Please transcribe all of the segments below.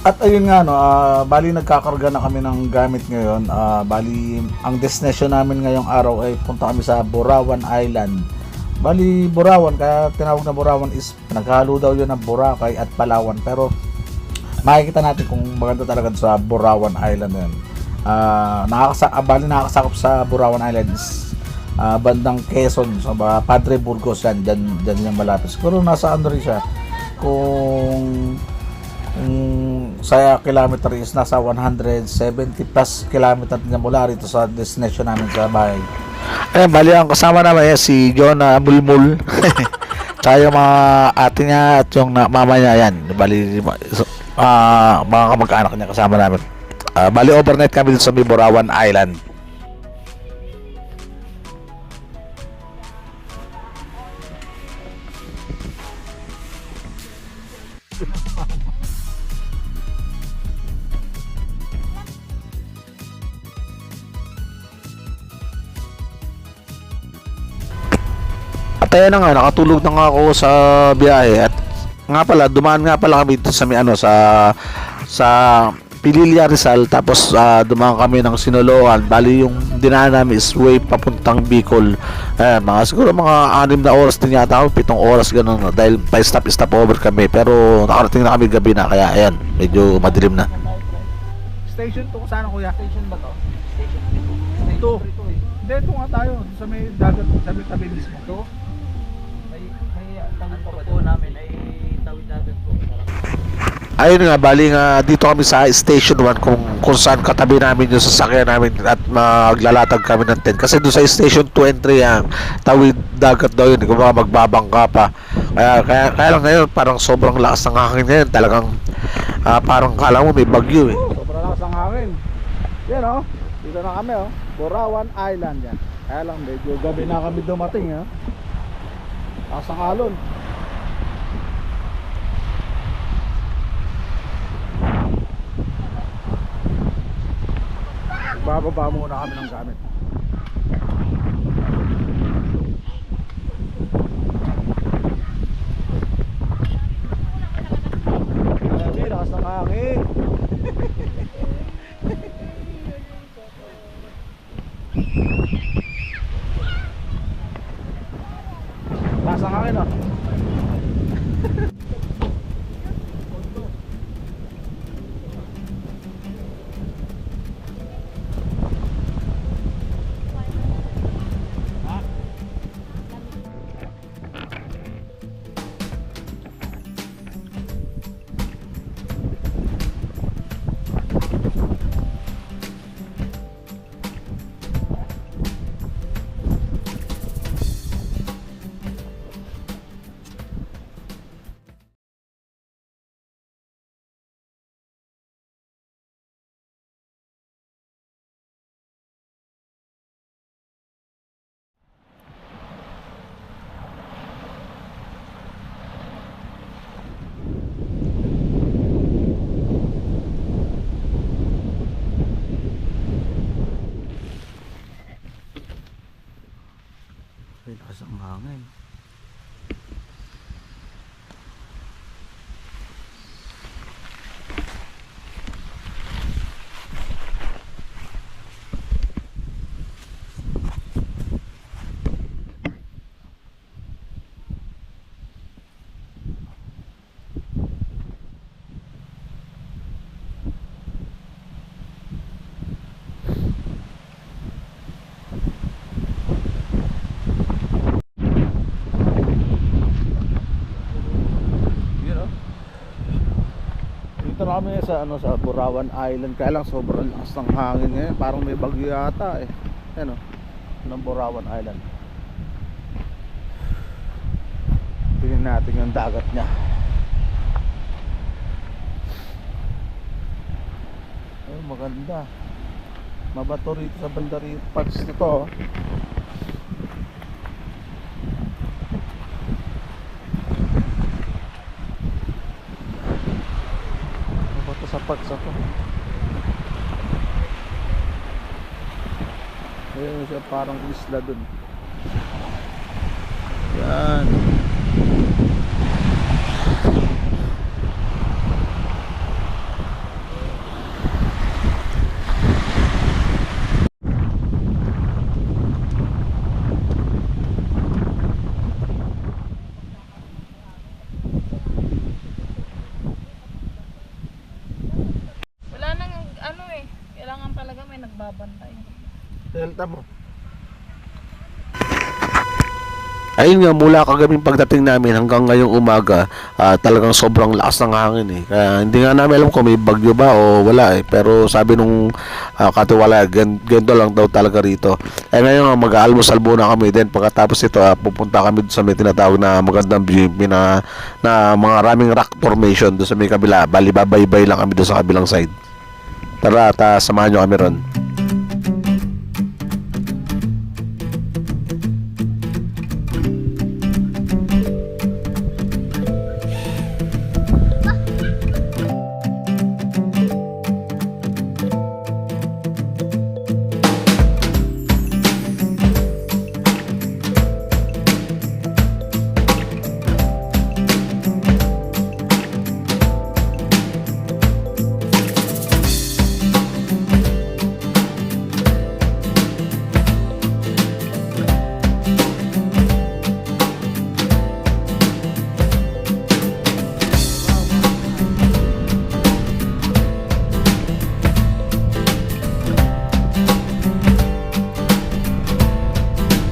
At ayun nga no, bali nagkakarga na kami ng gamit ngayon. Bali ang destination namin ngayong araw ay punta kami sa Burawan Island. Bali Burawan, kaya tinawag na Burawan is naghalo daw yun ng Boracay at Palawan, pero makikita natin kung maganda talaga sa Burawan Island na yun. Bali nakakasakop sa Burawan Island is bandang Quezon, sa Padre Burgos yan, dyan yung malapit. Siguro nasa ano rin siya, kung sa kilometer is nasa 170 plus kilometer na mula rito sa destination namin sa bahay. Ayan, bali ang kasama naman si John Mulmul. Tsaka yung mga ate niya at yung mama niya, yan. Bali, mga kamag-anak niya kasama namin. Bali, overnight kami dito sa Burawan Island. At na nga, nakatulog na nga ako sa biyahe. At nga pala, dumaan nga pala kami dito sa sa Pililla Rizal, tapos dumaan kami ng Sinaloan. Bali yung dinaan namin is way papuntang Bicol. Mga siguro mga 6 na oras din yata, 7 oras ganun, dahil by stop over kami, pero nakarating na kami gabi na, kaya ayan, medyo madilim na. Station 2 kung saan kuya? Station ba to? Station 2. Hindi, ito nga tayo. Sa may dagat, sa may tabi mismo. Ito? Ang tawid po namin ay tawid dagat po. Ayun nga, bali nga dito kami sa Station 1, kung saan katabi namin yung sasakyan namin at maglalatag kami ng tent. Kasi doon sa Station 2 and 3 ang tawid dagat daw yun, kung baka magbabangka pa. Kaya lang ngayon, parang sobrang lakas ng hangin ngayon. Talagang parang kala mo may bagyo eh. Sobrang lakas ng hangin. Yan o, dito na kami o. Burawan Island yan. Kaya lang, medyo gabi na kami dumating ha. Lakas ng alon. Bababa muna kami ng gamit. Ay, lakas ng hangin. Lakas ng hangin oh. Ay, lakas ng hangin. Dito na kami sa Burawan Island. Kaya lang sobrang lakas ng hangin ngayon. Parang may bagyo yata eh. Ayan o, ng Burawan Island. Tingnan natin yung dagat niya. Ay, maganda. Mabato rito sa banda rito. Parts nito oh. Sa parts ako. Ayun siya, parang isla dun. Yan. nagbabantay. Delta mo. Ayun nga, mula kagabing pagdating namin hanggang ngayong umaga, talagang sobrang lakas ng hangin eh. Kaya hindi nga namin alam kung may bagyo ba o wala eh. Pero sabi nung katiwala, ganito lang daw talaga rito. Eh ngayon mag-aalmusal muna kami. Then pagkatapos ito, pupunta kami sa may tinatawag na magandang view na mga raming rock formation doon sa may kabila. Bali babaybay lang kami doon sa kabilang side. Tara, samahan nyo kami ron.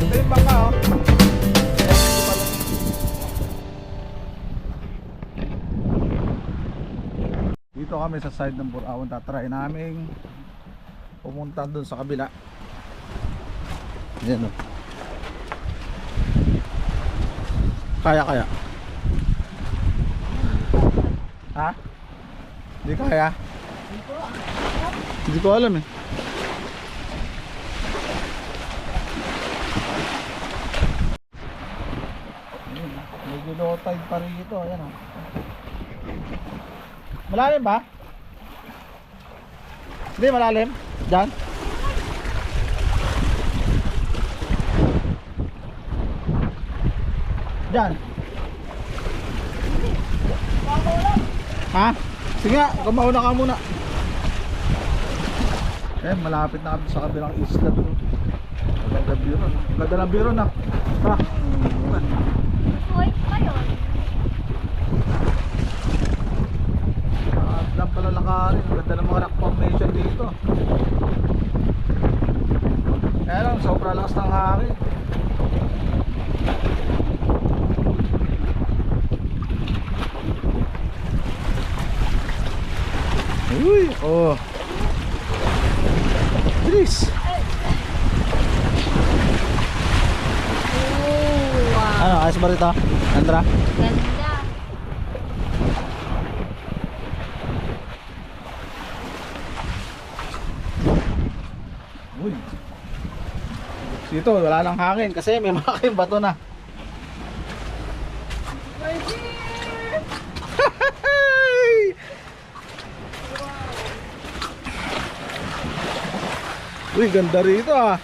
Ito yung bangka oh. Dito kami sa side ng Burawan. Tatry namin pumunta doon sa kabila. Yan oh. Kaya. Ha? Hindi kaya? Hindi ko alam eh. Medyo low tide pa rin ito. Ayan oh. Malalim ba? Hindi malalim. Diyan. Diyan. Ha? Sige nga, kumauna ka muna. Eh, malapit na kami sa kabilang isla doon. Maganda biro. Maganda ng biro na. Ha? Lang pala lakarin. Maganda ng mga rock formation dito. Kaya lang, sobra lakas ng hangin. Uy, oh. Bilis. Ano, ayos ba rito? Andra? Ganda. Uy. Dito, wala nang hangin kasi may malaking bato na. Uy, ganda rito ah.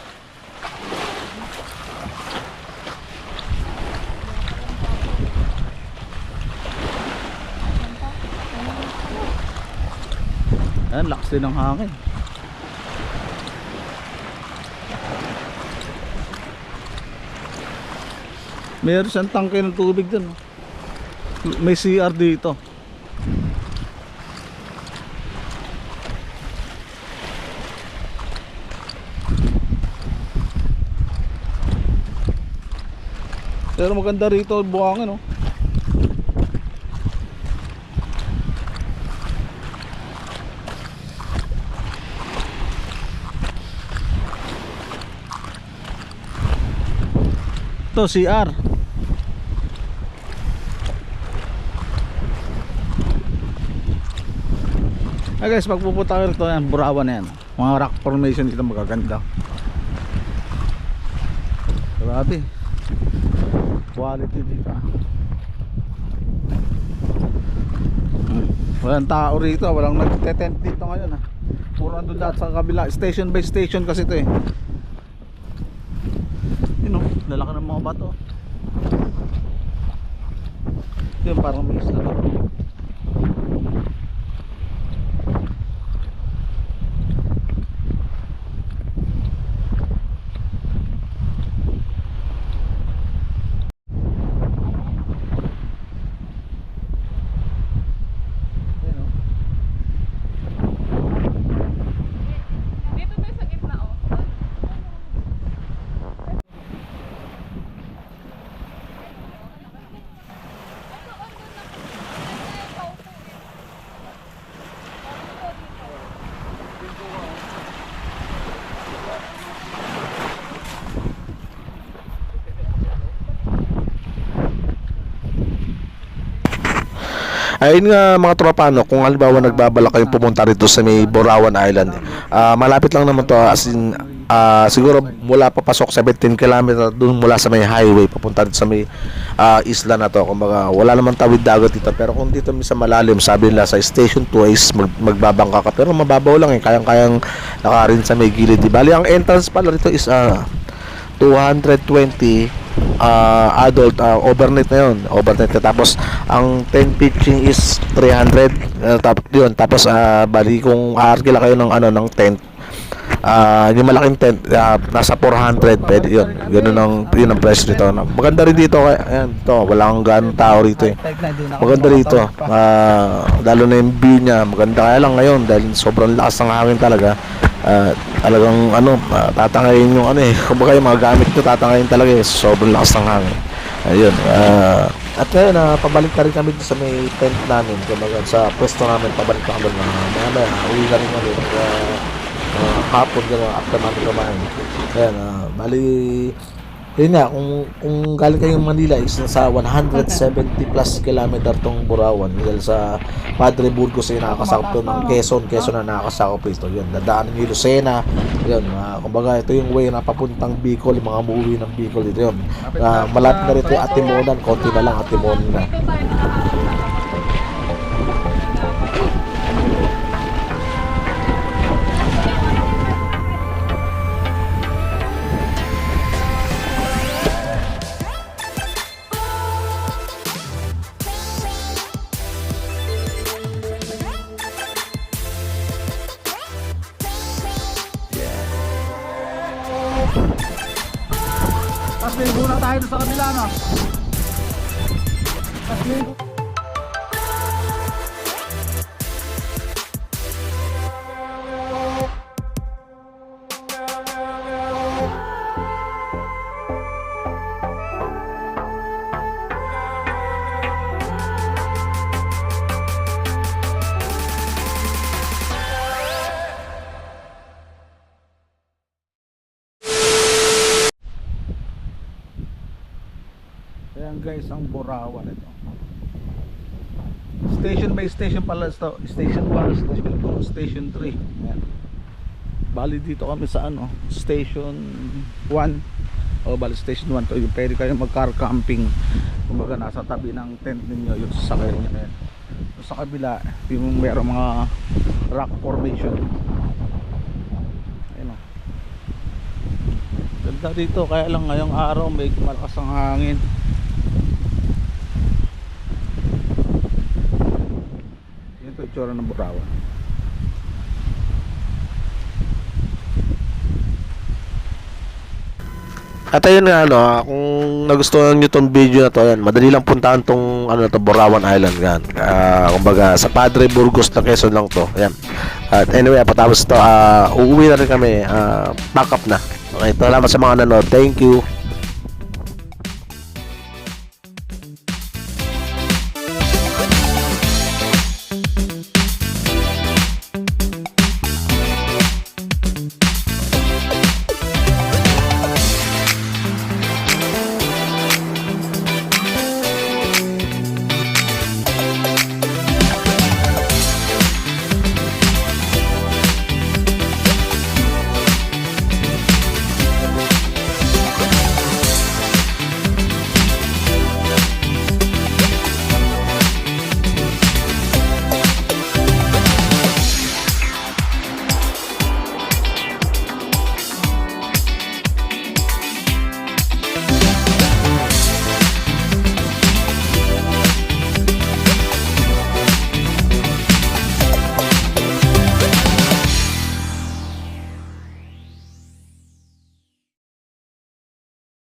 Ayan, lakas din ng hangin. Meron siyang tangke ng tubig dun. May CR dito. Pero maganda rito buhangin oh. Ito CR. Ay guys, pagpupunta kayo rito yan, Burawan na yan. Mga rock formation dito magaganda. Grabe. Quality dito ah. Walang tao rito, walang nagte-tent dito ngayon ah. Puro andun lahat sa kabila, station by station kasi ito eh. Yun oh, lalaki ng mga bato. Yun parang may isla to. Dito tayo sa Ayun nga mga tropa, no, kung halimbawa nagbabala kayong pumunta rito sa may Borawan Island, malapit lang naman to, as in, siguro mula papasok 17 km doon mula sa may highway papunta dito sa may isla na to. Kumbaga wala naman tawid dagat dito, pero kung dito sa malalim, sabi nila sa station 2 is magbabangka ka, pero mababaw lang eh, kayang-kayang nakarin sa may gilid. Di bali ang entrance pala rito is 220 adult, overnight na yun, overnight na. Tapos ang tent pitching is 300, tapos bali kung aarkila kayo ng ano ng tent, yung malaking tent, nasa 400, pwede yun. Yun ang price nito. Maganda rin dito, ayan, to, walang ganong tao rito eh. Maganda rito, lalo na yung view niya, maganda. Kaya lang ngayon dahil sobrang lakas ng hangin talaga, talagang tatangayin yung ano eh, kumbaga yung mga gamit nyo tatangayin talaga eh, sobrang lakas ng hangin. Ayun, at ngayon pabalik na rin kami sa may tent namin, kumbaga sa pwesto namin, pabalik na kami na uwi na rin kami hapon gano'n after namin kumain. Ayan, bali yun nga, kung galing kayong Manila is nasa 170 plus kilometer tong Borawan, dahil sa Padre Burgos ay nakakasakop to ng Quezon na nakakasakop ito. Yun, dadaanan yung Lucena. Yun, kumbaga ito yung way na papuntang Bicol, yung mga umuwi ng Bicol dito. Yun, malapit na rito yung Atimonan, konti na lang Atimonan na. Tapos may muna tayo doon sa kabila, no? Tapos may... Ayan guys, ang Borawan ito. Station by station pala ito. Station 1, Station 2, Station 3. Ayan. Bali dito kami sa ano, Station 1. Bali Station 1 to. Yung pwede kayo mag-car camping. Kumbaga nasa tabi ng tent ninyo yung sasakay nyo. Ayan. So, sa kabila, yung merong mga rock formation. Ayan o. Ganda dito, kaya lang ngayong araw may malakas ang hangin. Ito yung tsura ng Borawan. At ayun nga, kung nagustuhan nyo tong video na to, yan, madali lang puntahan tong Borawan Island yan. Kumbaga sa Padre Burgos na Quezon lang to. Ayan. At anyway, patapos to, uuwi na rin kami, pack up na. Okay, salamat sa mga nanood. Thank you.